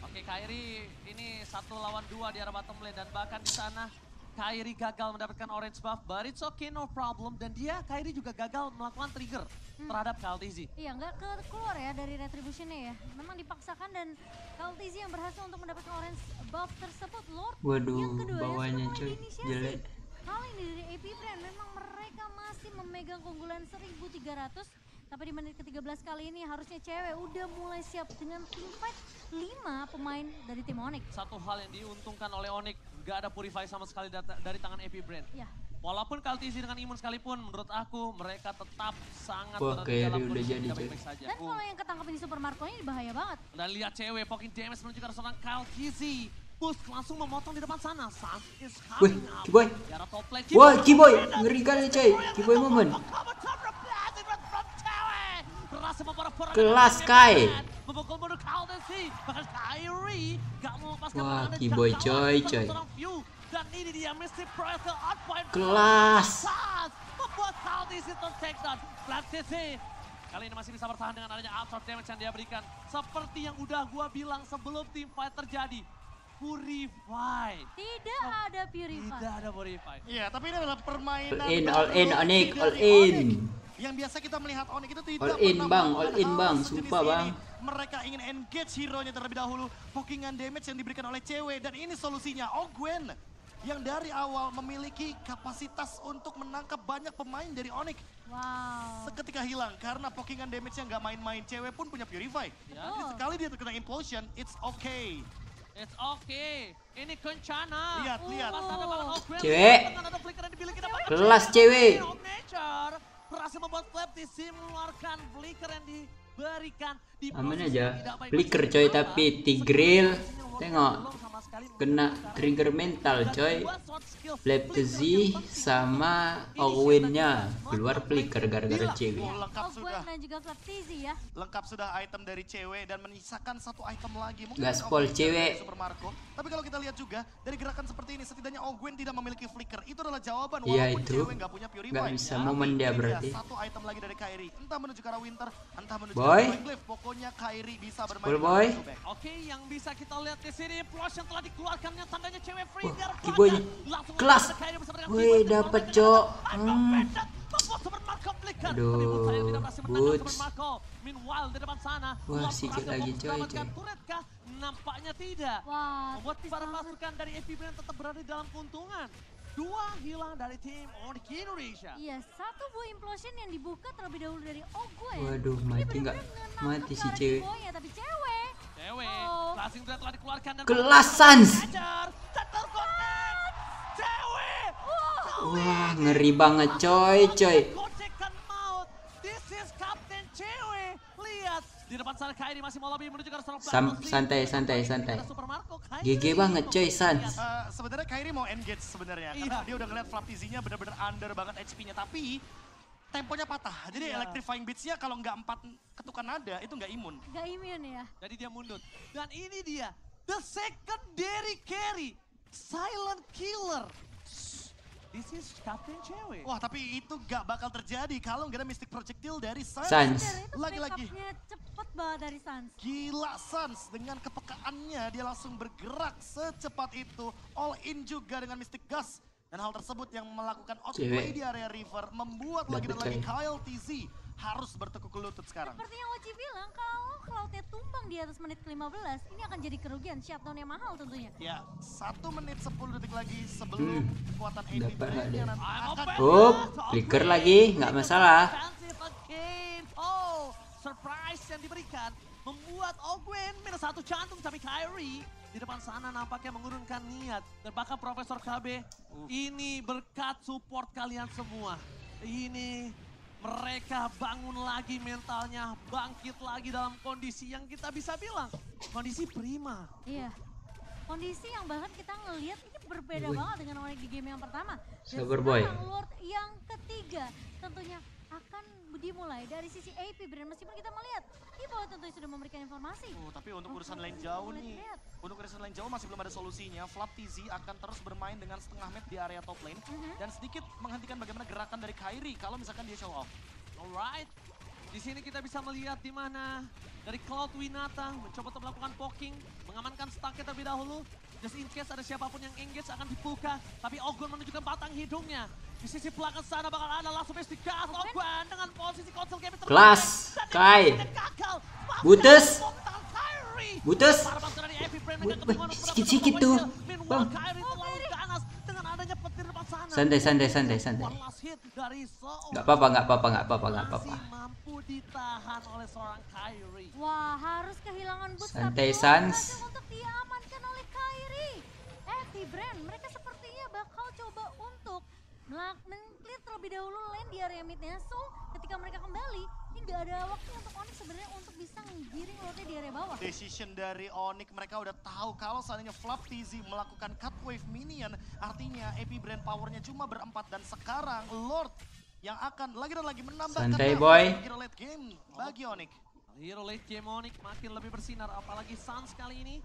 [SPEAKER 1] Oke, Kairi ini 1 lawan 2 di arah bottom lane dan bahkan di sana Kairi gagal mendapatkan orange buff, but it's okay, no problem. Dan Kairi juga gagal melakukan trigger terhadap KLTZ.
[SPEAKER 3] Iya, nggak keluar ya dari retributionnya ya. Memang dipaksakan dan KLTZ yang berhasil untuk mendapatkan orange buff tersebut. Lord
[SPEAKER 2] Waduh,
[SPEAKER 3] yang kedua
[SPEAKER 2] bawahnya
[SPEAKER 3] sudah
[SPEAKER 2] coy,
[SPEAKER 3] mulai diinisiasi.
[SPEAKER 2] jelek.
[SPEAKER 3] Kali ini dari AP Brand memang mereka masih memegang keunggulan 1300. Tapi di menit ke-13 kali ini harusnya cewek udah mulai siap dengan team fight 5 pemain dari tim Onyx.
[SPEAKER 1] Satu hal yang diuntungkan oleh Onyx, gak ada purify sama sekali dari tangan AP Brand.
[SPEAKER 3] Ya.
[SPEAKER 1] Walaupun KLTZ dengan imun sekalipun, menurut aku mereka tetap sangat
[SPEAKER 2] Wah,
[SPEAKER 1] berada
[SPEAKER 2] Kairi
[SPEAKER 1] dalam
[SPEAKER 2] udah
[SPEAKER 1] kondisi
[SPEAKER 2] jadi,
[SPEAKER 1] tidak
[SPEAKER 2] coy.
[SPEAKER 1] baik-baik saja.
[SPEAKER 3] Dan kalau yang ketangkap ini Super Marco ini bahaya banget.
[SPEAKER 1] Dan lihat cewek poking damage menunjukkan seorang KLTZ. Push langsung memotong di depan sana. Sans is
[SPEAKER 2] Wih,
[SPEAKER 1] coming up.
[SPEAKER 2] Kiboy.
[SPEAKER 1] Di arah top lane,
[SPEAKER 2] Wah, Kiboy, ngeri kali coy. Kiboy momen. Kelas, Kai.
[SPEAKER 1] Memukul mundur KLTZ. Bahkan Kairi gak mau lepaskan
[SPEAKER 2] Wah,
[SPEAKER 1] pandangan dan
[SPEAKER 2] Kiboy,
[SPEAKER 1] jatuh
[SPEAKER 2] coy,
[SPEAKER 1] langsung
[SPEAKER 2] coy.
[SPEAKER 1] seorang view. Dan ini dia Mystic Project on point.
[SPEAKER 2] Kelas.
[SPEAKER 1] Sans membuat KLTZ take down. KLTZ kali ini masih bisa bertahan dengan adanya absorb damage yang dia berikan. Seperti yang udah gua bilang sebelum team fight terjadi. Purify.
[SPEAKER 3] Tidak ada Purify.
[SPEAKER 1] Tidak ada Purify.
[SPEAKER 4] Iya, tapi ini adalah permainan
[SPEAKER 2] All in,
[SPEAKER 4] baru
[SPEAKER 2] Onyx,
[SPEAKER 4] dari
[SPEAKER 2] all in.
[SPEAKER 4] Onyx. Yang biasa kita melihat Onyx itu tidak
[SPEAKER 2] All in,
[SPEAKER 4] pernah
[SPEAKER 2] Bang,
[SPEAKER 4] melakukan
[SPEAKER 2] all in,
[SPEAKER 4] hal
[SPEAKER 2] Bang.
[SPEAKER 4] sejenis
[SPEAKER 2] Sumpah,
[SPEAKER 4] ini.
[SPEAKER 2] Bang.
[SPEAKER 4] Mereka ingin engage hero-nya terlebih dahulu. Pokingan damage yang diberikan oleh cewek. Dan ini solusinya, Ogwen. Yang dari awal memiliki kapasitas untuk menangkap banyak pemain dari Onyx.
[SPEAKER 3] Wow.
[SPEAKER 4] Seketika hilang karena pokingan damage-nya nggak main-main. Cewek pun punya Purify.
[SPEAKER 1] Ya.
[SPEAKER 4] Jadi sekali dia terkena Implosion, it's okay.
[SPEAKER 1] It's okay. Ini kencana.
[SPEAKER 4] Lihat, lihat.
[SPEAKER 1] Pas ada banget Ogwen.
[SPEAKER 2] Cewek.
[SPEAKER 1] Dengan ada flicker yang dimiliki dapatkan
[SPEAKER 2] Kelas,
[SPEAKER 1] cewek.
[SPEAKER 2] cewek.
[SPEAKER 1] Of Nature berhasil membuat Flaptisi mengeluarkan flicker yang diberikan di
[SPEAKER 2] Aman
[SPEAKER 1] posisi
[SPEAKER 2] aja.
[SPEAKER 1] yang tidak baik-baik
[SPEAKER 2] Flicker
[SPEAKER 1] saja.
[SPEAKER 2] coy, tapi Tigreal. Tengok.
[SPEAKER 1] Belum sama sekali
[SPEAKER 2] Kena trigger mental coy. Flaptisi sama Owennya keluar flicker gara-gara cewek.
[SPEAKER 4] Oh, lengkap
[SPEAKER 3] Ogwen
[SPEAKER 4] sudah.
[SPEAKER 3] dan juga Flaptizi ya.
[SPEAKER 4] Lengkap sudah item dari cewek dan menyisakan satu item lagi. Mungkin
[SPEAKER 2] Gaspol
[SPEAKER 4] Ogwen
[SPEAKER 2] cewek.
[SPEAKER 4] dari Super Marco. Tapi kalau kita lihat juga dari gerakan seperti ini setidaknya Ogwen tidak memiliki flicker. Itu adalah jawaban
[SPEAKER 2] Iya,
[SPEAKER 4] walaupun
[SPEAKER 2] itu.
[SPEAKER 4] cewek nggak punya Purify.
[SPEAKER 2] Nggak bisa
[SPEAKER 4] Tapi
[SPEAKER 2] momen dia
[SPEAKER 4] ini
[SPEAKER 2] berarti.
[SPEAKER 4] Satu item lagi dari Kairi. Entah menuju ke arah Winter, entah menuju
[SPEAKER 2] Boy.
[SPEAKER 4] ke arah Glyph. Pokoknya Kairi bisa bermain
[SPEAKER 2] Cool,
[SPEAKER 4] dengan
[SPEAKER 2] boy.
[SPEAKER 4] back-to-back.
[SPEAKER 1] Oke, yang bisa kita lihat di sini Flash yang telah dikeluarkan yang tandanya cewek free
[SPEAKER 2] Wah,
[SPEAKER 1] biar
[SPEAKER 2] Kiboynya.
[SPEAKER 1] langsung
[SPEAKER 2] Kelas.
[SPEAKER 1] ada Kairi bersama dengan
[SPEAKER 2] Wih,
[SPEAKER 1] Kiboy dan
[SPEAKER 2] dapet,
[SPEAKER 1] Kiboy
[SPEAKER 2] Cok.
[SPEAKER 1] dengan membuat Super Marco flicker.
[SPEAKER 2] Aduh,
[SPEAKER 1] Tapi Boots sayang tidak berhasil menangkap
[SPEAKER 2] Boots.
[SPEAKER 1] Super Marco. Meanwhile di depan sana
[SPEAKER 2] Wah,
[SPEAKER 1] Lord
[SPEAKER 2] sikit
[SPEAKER 1] berhasil
[SPEAKER 2] lagi,
[SPEAKER 1] fokus
[SPEAKER 2] coy,
[SPEAKER 1] mendapatkan
[SPEAKER 2] coy.
[SPEAKER 1] turret kah? Nampaknya tidak.
[SPEAKER 3] Wah,
[SPEAKER 1] Membuat
[SPEAKER 3] tipis
[SPEAKER 1] para
[SPEAKER 3] banget.
[SPEAKER 1] pasukan dari AP Brand tetap berada di dalam keuntungan. 2 hilang dari tim Onyx Indonesia.
[SPEAKER 3] Iya, satu buah implosion yang dibuka terlebih dahulu dari Ogwen.
[SPEAKER 2] Waduh,
[SPEAKER 3] Ini
[SPEAKER 2] mati
[SPEAKER 3] benar-benar
[SPEAKER 2] nggak?
[SPEAKER 3] ngenangkep
[SPEAKER 2] Mati si
[SPEAKER 3] ke arah
[SPEAKER 2] cewek.
[SPEAKER 3] Kiboy ya, tapi cewek.
[SPEAKER 1] Cewek,
[SPEAKER 3] Oh.
[SPEAKER 1] Blazing Blade telah dikeluarkan dan
[SPEAKER 2] Kelas, Sans.
[SPEAKER 1] Hajar, dan terkonek. Cewek.
[SPEAKER 2] Wah, ngeri banget coy.
[SPEAKER 1] Gocekan maut. This is Kapten Cewek. Lihat di depan sana Kairi masih mau lobby menuju ke arah
[SPEAKER 2] Santai.
[SPEAKER 1] Super Marco, Kairi.
[SPEAKER 2] GG banget coy, Sans.
[SPEAKER 4] Sebenarnya Kairi mau engage sebenarnya
[SPEAKER 1] Iya.
[SPEAKER 4] karena dia udah ngeliat Flaptizi-nya benar-benar under banget HP-nya, tapi temponya patah. Jadi
[SPEAKER 1] Iya.
[SPEAKER 4] electrifying beats-nya kalau nggak 4 ketukan nada itu nggak imun.
[SPEAKER 3] Gak immune ya.
[SPEAKER 1] Jadi dia mundur. Dan ini dia, the secondary carry, silent killer. This is Kapten Cewek.
[SPEAKER 4] Wah, tapi itu nggak bakal terjadi kalau nggak ada Mystic Projectile dari Sans.
[SPEAKER 2] Sans.
[SPEAKER 3] Dan itu
[SPEAKER 4] Lagi-lagi.
[SPEAKER 3] pick up-nya cepet banget dari Sans.
[SPEAKER 4] Gila Sans, dengan kepekaannya dia langsung bergerak secepat itu. All in juga dengan Mystic Gus. Dan hal tersebut yang melakukan outplay
[SPEAKER 2] Cewek.
[SPEAKER 4] di area river membuat
[SPEAKER 2] Dapet,
[SPEAKER 4] lagi dan lagi
[SPEAKER 2] coy.
[SPEAKER 4] Kyle TZ harus bertekuk lutut sekarang.
[SPEAKER 3] Seperti yang Oji bilang, kalau Cloud-nya tumbang di atas menit ke-15, ini akan jadi kerugian, shutdown yang mahal tentunya.
[SPEAKER 4] Ya, 1 menit 10 detik lagi sebelum kekuatan AP
[SPEAKER 2] dapat nggak
[SPEAKER 4] Brand-nya
[SPEAKER 2] dia?
[SPEAKER 4] nanti akan
[SPEAKER 2] Up, flicker lagi, nggak masalah.
[SPEAKER 1] Defensive again. Oh, surprise yang diberikan membuat Ogwen minus 1 jantung, tapi Kairi di depan sana nampaknya mengurungkan niat. Dan bahkan Profesor KB, ini berkat support kalian semua. Ini mereka bangun lagi mentalnya, bangkit lagi dalam kondisi yang kita bisa bilang kondisi prima.
[SPEAKER 3] Iya. Kondisi yang bahkan kita ngelihat ini berbeda
[SPEAKER 2] Wih.
[SPEAKER 3] banget dengan Onyx di game yang pertama. Dan
[SPEAKER 2] Sabar, boy.
[SPEAKER 3] sekarang Lord yang ketiga tentunya akan dimulai dari sisi AP Brand. Meskipun kita melihat, Kiboy tentunya sudah memberikan informasi.
[SPEAKER 4] Tapi untuk urusan lane jauh nih, untuk urusan lane jauh masih belum ada solusinya. Flaptizi akan terus bermain dengan setengah map di area top lane dan sedikit menghentikan bagaimana gerakan dari Kairi kalau misalkan dia show off.
[SPEAKER 1] Alright, Di sini kita bisa melihat di mana dari Cloud Winata mencoba untuk melakukan poking, mengamankan stacknya terlebih dahulu. Just in case ada siapapun yang engage akan dibuka, tapi Ogwen menunjukkan batang hidungnya. Di sisi belakang sana bakal ada langsung base digas Ogwen dengan posisi konsol game terbaik.
[SPEAKER 2] Kelas, Kai. Butus. Butus. Sikit-sikit tuh. Bang. Santai. Gak apa-apa.
[SPEAKER 1] Mampu ditahan oleh seorang Kyrie.
[SPEAKER 3] Wah, harus kehilangan boots.
[SPEAKER 2] Santai,
[SPEAKER 3] tapi
[SPEAKER 2] Sans.
[SPEAKER 3] berhasil untuk diamankan oleh Kyrie. FP Brand, mereka sepertinya bakal coba untuk men-clear terlebih dahulu lane di area midnya. So, ketika mereka kembali, ini nggak ada waktu untuk Onyx sebenarnya untuk bisa menggiring lordnya di area bawah.
[SPEAKER 4] Decision dari Onyx, mereka udah tahu kalau seandainya Flap TZ melakukan cut wave minion, artinya AP Brand powernya cuma berempat dan sekarang Lord yang akan lagi dan lagi menambah
[SPEAKER 2] Santai, boy.
[SPEAKER 4] hero late game bagi Onyx.
[SPEAKER 1] Hero late game Onyx makin lebih bersinar, apalagi Sans kali ini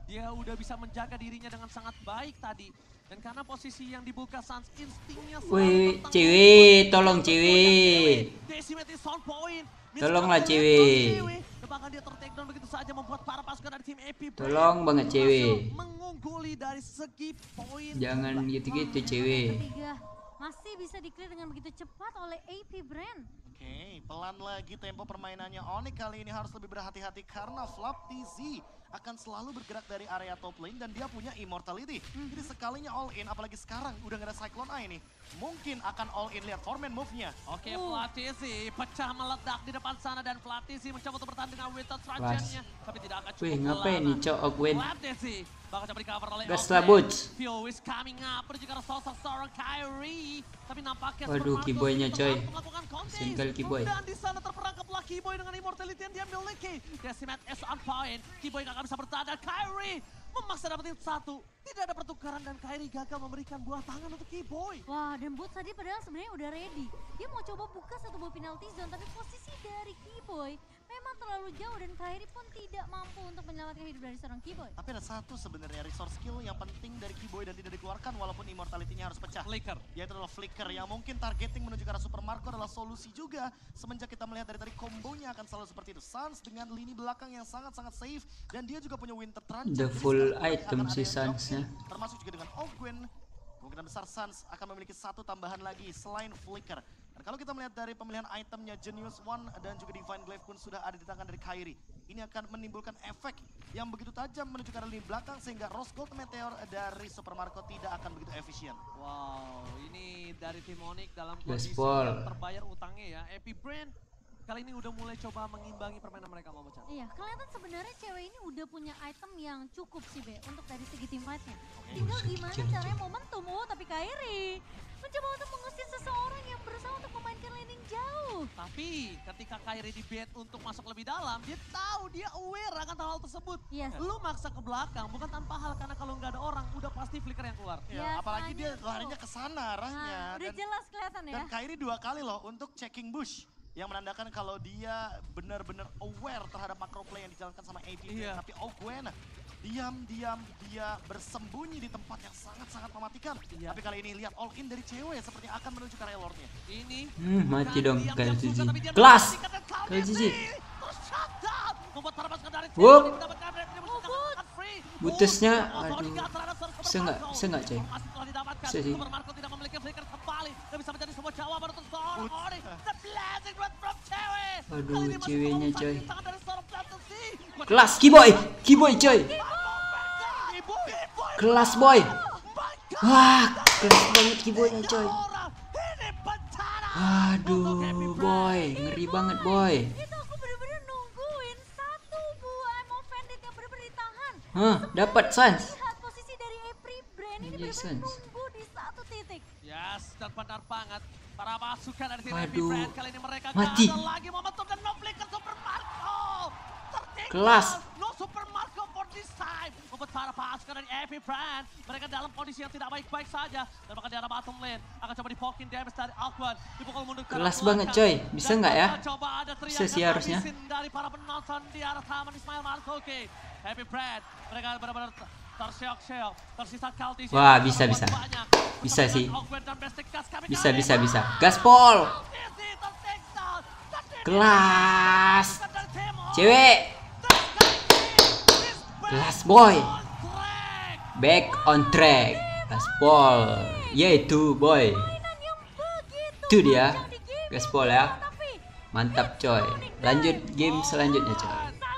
[SPEAKER 1] dia udah bisa menjaga dirinya dengan sangat baik tadi. Dan karena posisi yang dibuka Sans, instingnya
[SPEAKER 2] Wih, cewek, tolong cewek.
[SPEAKER 1] Decimate is on point.
[SPEAKER 2] Tolonglah cewek.
[SPEAKER 1] Bahkan dia ter-take down begitu saja membuat para pasukan dari tim AP
[SPEAKER 2] Tolong banget cewek.
[SPEAKER 1] mengungguli dari segi poin.
[SPEAKER 2] Jangan gitu-gitu cewek.
[SPEAKER 3] Ketiga masih bisa di-clear dengan begitu cepat oleh AP Brand.
[SPEAKER 4] Oke, pelan lagi tempo permainannya Onyx kali ini harus lebih berhati-hati karena Flap TZ akan selalu bergerak dari area top lane dan dia punya immortality. Jadi sekalinya all in, apalagi sekarang udah gak ada Cyclone Eye nih. Mungkin akan all in, lihat foreman move-nya.
[SPEAKER 1] Oke, Platisi pecah meledak di depan sana dan Platisi mencoba untuk bertahan dengan Winter Trajannya. Tapi tidak akan cukup.
[SPEAKER 2] Wih, ngapain nih Cok Ogwen?
[SPEAKER 1] Platisi bakal coba di-cover oleh
[SPEAKER 2] Gas lah, Butch.
[SPEAKER 1] Vio is coming up, menuju ke arah sosok seorang Kyrie. Tapi nampaknya
[SPEAKER 2] Waduh,
[SPEAKER 1] Supermarco
[SPEAKER 2] Keyboy-nya,
[SPEAKER 1] sudah
[SPEAKER 2] coy.
[SPEAKER 1] mampu melakukan contest.
[SPEAKER 2] Single Keyboy.
[SPEAKER 1] Dan di sana terperangkaplah Keyboy dengan immortality yang dia miliki. Decimate is on point. Keyboy gak akan bisa bertahan dan Kyrie memaksa dapetin satu. Tidak ada pertukaran dan Kyrie gagal memberikan buah tangan untuk Keyboy.
[SPEAKER 3] Wah, dan Boots tadi padahal sebenarnya udah ready. Dia mau coba buka satu buah penalty zone, tapi posisi dari Keyboy memang terlalu jauh dan Kyrie pun tidak mampu untuk menyelamatkan hidup dari seorang Keyboy.
[SPEAKER 4] Tapi ada satu sebenarnya resource skill yang penting dari Keyboy dan tidak dikeluarkan walaupun immortality-nya harus pecah.
[SPEAKER 1] Flicker.
[SPEAKER 4] Yaitu adalah Flicker yang mungkin targeting menuju ke arah Supermarco adalah solusi juga. Semenjak kita melihat dari tadi kombonya akan selalu seperti itu. Sans dengan lini belakang yang sangat-sangat safe dan dia juga punya Winter Trance.
[SPEAKER 2] The
[SPEAKER 4] Jadi
[SPEAKER 2] full
[SPEAKER 4] sekarang
[SPEAKER 2] item
[SPEAKER 4] akan ada
[SPEAKER 2] si
[SPEAKER 4] yang
[SPEAKER 2] Sans-nya.
[SPEAKER 4] drop in, termasuk juga dengan Ogwen. Kemungkinan besar Sans akan memiliki satu tambahan lagi selain Flicker. Dan kalau kita melihat dari pemilihan itemnya, Genius One dan juga Divine Glaive pun sudah ada di tangan dari Kyrie. Ini akan menimbulkan efek yang begitu tajam menuju ke arah lini belakang sehingga Rose Gold Meteor dari Supermarco tidak akan begitu efisien.
[SPEAKER 1] Wow, ini dari tim Onyx dalam kondisi
[SPEAKER 2] Gaspol.
[SPEAKER 1] yang terbayar utangnya ya. AP Brand kali ini udah mulai coba mengimbangi permainan mereka, mau Chan.
[SPEAKER 3] Iya, kelihatan sebenarnya cewek ini udah punya item yang cukup sih, Be, untuk dari segi team fight-nya. Tinggal gimana caranya momentum, tapi Kyrie mencoba untuk mengusir seseorang yang berusaha untuk memainkan laning jauh.
[SPEAKER 1] Tapi ketika Kyrie di bait untuk masuk lebih dalam, dia tahu, dia aware akan hal tersebut.
[SPEAKER 3] Yes.
[SPEAKER 1] Lu maksa ke belakang bukan tanpa hal, karena kalau nggak ada orang udah pasti flicker yang keluar.
[SPEAKER 4] Ya,
[SPEAKER 3] Ya,
[SPEAKER 4] apalagi dia
[SPEAKER 3] soalnya tuh.
[SPEAKER 4] larinya ke sana arahnya.
[SPEAKER 3] Nah, udah
[SPEAKER 4] Dan-
[SPEAKER 3] jelas kelihatan ya.
[SPEAKER 4] Dan Kyrie 2 kali loh untuk checking bush. Yang menandakan kalau dia benar-benar aware terhadap macro play yang dijalankan sama AP.
[SPEAKER 1] Iya.
[SPEAKER 4] Tapi Ogwen diam-diam dia bersembunyi di tempat yang sangat-sangat mematikan.
[SPEAKER 1] Iya.
[SPEAKER 4] Tapi kali ini lihat all in dari cewek seperti akan menuju ke area Lordnya.
[SPEAKER 1] Ini
[SPEAKER 2] Mati
[SPEAKER 1] bukan
[SPEAKER 2] dong,
[SPEAKER 1] diam-diam
[SPEAKER 2] kayak
[SPEAKER 1] susah,
[SPEAKER 2] Zizi.
[SPEAKER 1] tapi dia
[SPEAKER 2] Kelas!
[SPEAKER 1] mematikan dan kali
[SPEAKER 2] Kayak Zizi.
[SPEAKER 1] ini tershutdown. Membuat para pasukan dari tim
[SPEAKER 2] Wup.
[SPEAKER 1] mendapatkan red, dia mendapatkan free.
[SPEAKER 2] Butusnya,
[SPEAKER 1] Oh,
[SPEAKER 2] aduh.
[SPEAKER 1] Sonic terhadap Super
[SPEAKER 2] Bisa nggak?
[SPEAKER 1] Marco.
[SPEAKER 2] Bisa nggak, coy?
[SPEAKER 1] Informasi telah didapatkan.
[SPEAKER 2] Bisa sih.
[SPEAKER 1] Super Marco tidak memiliki flicker kembali. Dan bisa menjadi sebuah jawaban untuk seorang
[SPEAKER 4] Buts.
[SPEAKER 1] Onyx. The blazing red from cewek.
[SPEAKER 2] Aduh,
[SPEAKER 1] Kali ini masih
[SPEAKER 2] ceweknya,
[SPEAKER 1] memesan
[SPEAKER 2] coy.
[SPEAKER 1] rintangan dari seorang Fantasy.
[SPEAKER 2] Kelas Keyboy, Keyboy coy.
[SPEAKER 1] Keyboy.
[SPEAKER 2] Kelas boy.
[SPEAKER 1] My God.
[SPEAKER 2] Wah, kelas banget Keyboy-nya coy.
[SPEAKER 1] Orang. Ini bencana.
[SPEAKER 2] Aduh, boy, ngeri banget boy.
[SPEAKER 3] Itu aku bener-bener nungguin satu buah ammo bandit yang bener-bener ditahan.
[SPEAKER 2] Hah, dapat Sans.
[SPEAKER 3] Lihat posisi dari April Brand ini
[SPEAKER 2] Yes,
[SPEAKER 3] bener-bener
[SPEAKER 2] Sans.
[SPEAKER 3] nunggu di satu titik.
[SPEAKER 1] Yes, dan benar banget. Para pasukan dari tim
[SPEAKER 2] Aduh,
[SPEAKER 1] Happy Brand kali ini mereka
[SPEAKER 2] mati.
[SPEAKER 1] gak ada lagi momentum dan no flicker Super Marco. Tertinggal.
[SPEAKER 2] Kelas.
[SPEAKER 1] No Super Marco for this time. Membuat para pasukan dari Happy Brand mereka dalam kondisi yang tidak baik-baik saja. Dan bahkan di arah bottom lane akan coba dipokin damage dari Alquan. Dipukul mundur ke arah
[SPEAKER 2] Kelas
[SPEAKER 1] belakang.
[SPEAKER 2] banget, coy. Bisa
[SPEAKER 1] Dan
[SPEAKER 2] nggak ya?
[SPEAKER 1] bakal coba ada
[SPEAKER 2] Bisa
[SPEAKER 1] teriakan
[SPEAKER 2] sih harusnya.
[SPEAKER 1] habisin dari para penonton di arah taman Ismail Marzuki. Happy Brand mereka benar-benar terseok-seok, tersisa Kalti.
[SPEAKER 2] Wah, bisa. Bisa sih. Bisa. Gaspol. Kelas. Cewek. Kelas boy. Back on track. Gaspol. Yaitu boy. Itu dia. Gaspol ya. Mantap coy. Lanjut game selanjutnya coy.